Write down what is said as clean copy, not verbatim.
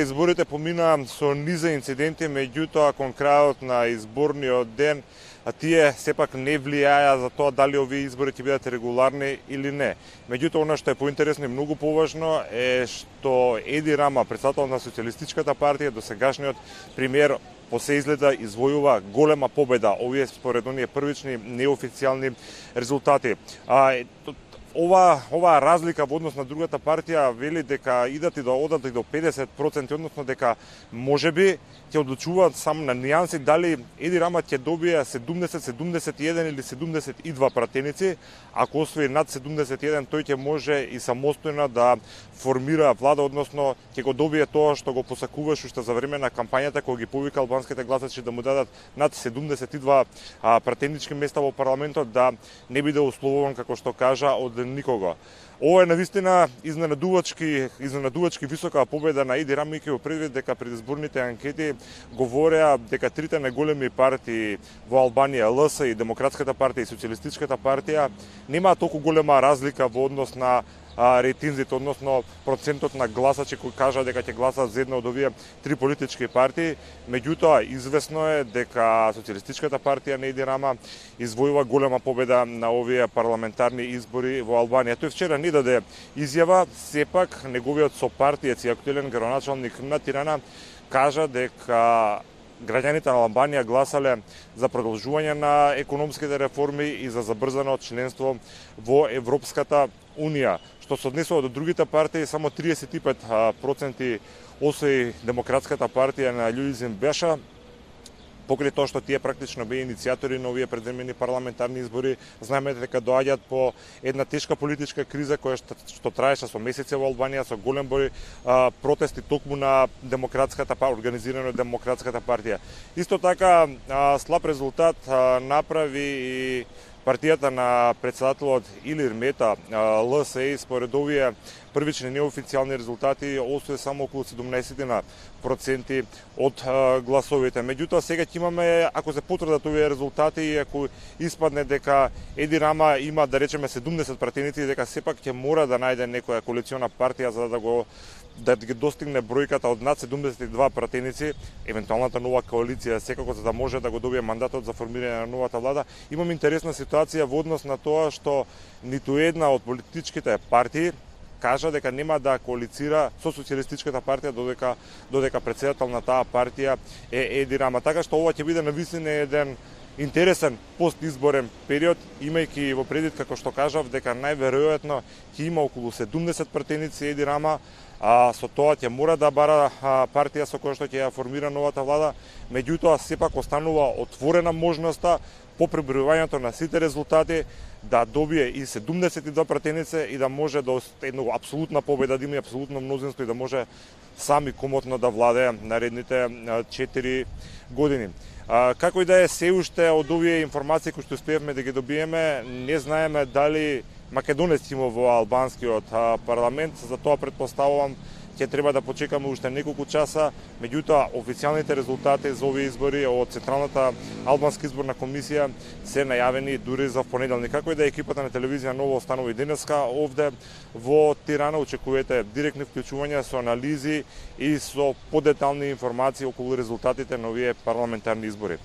Изборите поминаа со низа инциденти, меѓутоа кон крајот на изборниот ден тие сепак не влијаја за тоа дали овие избори ќе бидат регуларни или не. Меѓутоа, она што е поинтересно и многу поважно е што Еди Рама, председател на Социјалистичката партија, досегашниот премиер, по се изгледа извојува голема победа. Овие според оние првични неофицијални резултати. Ова разлика во однос на другата партија вели дека одат и до 50%, односно дека можеби ќе одлучуваат само на нијанси дали Еди Рама ќе добие 70, 71 или 72 пратеници. Ако освои над 71, тој ќе може и самостојно да формира влада, односно ќе го добие тоа што го посакуваше уште за време на кампањата, кога ги повика албанските гласачи да му дадат над 72 пратенички места во парламентот, да не биде условуван, како што кажа, од никого. Ова е навистина изненадувачки висока победа на Еди Рама, во предвид дека предизборните анкети говореа дека трите најголеми партии во Албанија, ЛС и Демократската партија и Социјалистичката партија, немаат толку голема разлика во однос на рейтинзите, односно процентот на гласачи кои кажа дека ќе гласат за една од овие три политички партии. Меѓутоа, известно е дека Социјалистичката партија на Еди Рама извојува голема победа на овие парламентарни избори во Албанија. Тој вчера не даде изјава, сепак неговиот сопартиец и актуелен градоначалник на Тирана кажа дека граѓаните на Албанија гласале за продолжување на економските реформи и за забрзано членство во Европската Унија. Што се однесува до другите партии, само 35% освои Демократската партија на Љујзин Беша, покрај тоа што тие практично беа иницијатори на овие предвремени парламентарни избори. Знаеме дека доаѓаат по една тешка политичка криза која што траеше со месеци во Албанија, со голем број протести токму на организирано Демократската партија. Исто така слаб резултат направи и партијата на председателот Илир Мета, ЛСЕ, според овие првични неофицијални резултати, освои само околу 17% од гласовите. Меѓутоа, сега ќе имаме, ако се потврдат овие резултати и ако испадне дека Еди Рама има, да речеме, 70 пратеници, дека сепак ќе мора да најде некоја коалициона партија за да ги достигне бројката од над 72 пратеници, евентуалната нова коалиција, секако за да може да го добие мандатот за формирање на новата влада. Имам интересна ситуација во однос на тоа што ниту една од политичките партии кажа дека нема да коалицира со Социјалистичката партија додека председател на таа партија е Еди Рама. Така што ова ќе биде навистина еден интересен постизборен период, имајќи во предвид, како што кажав, дека најверојатно ќе има околу 70 пратеници Еди Рама, со тоа ќе мора да бара партија со која што ќе ја формира новата влада. Меѓутоа, сепак останува отворена можноста по пребројувањето на сите резултати да добие и 72 пратеници и да може до една апсолутна победа, да има апсолутно мнозинство и да може сами комотно да владее наредните 4 години. Како и да е, се уште од овие информации кои што успеевме да ги добиеме, не знаеме дали македонец има во албанскиот парламент. За тоа предпоставувам ќе треба да почекаме уште неколку часа. Меѓутоа, официјалните резултати за овие избори од Централната албанска изборна комисија се најавени дури за понеделник. Како и да екипата на телевизија Ново останува и денеска овде во Тирана. Очекувате директни вклучувања со анализи и со подетални информации околу резултатите на овие парламентарни избори.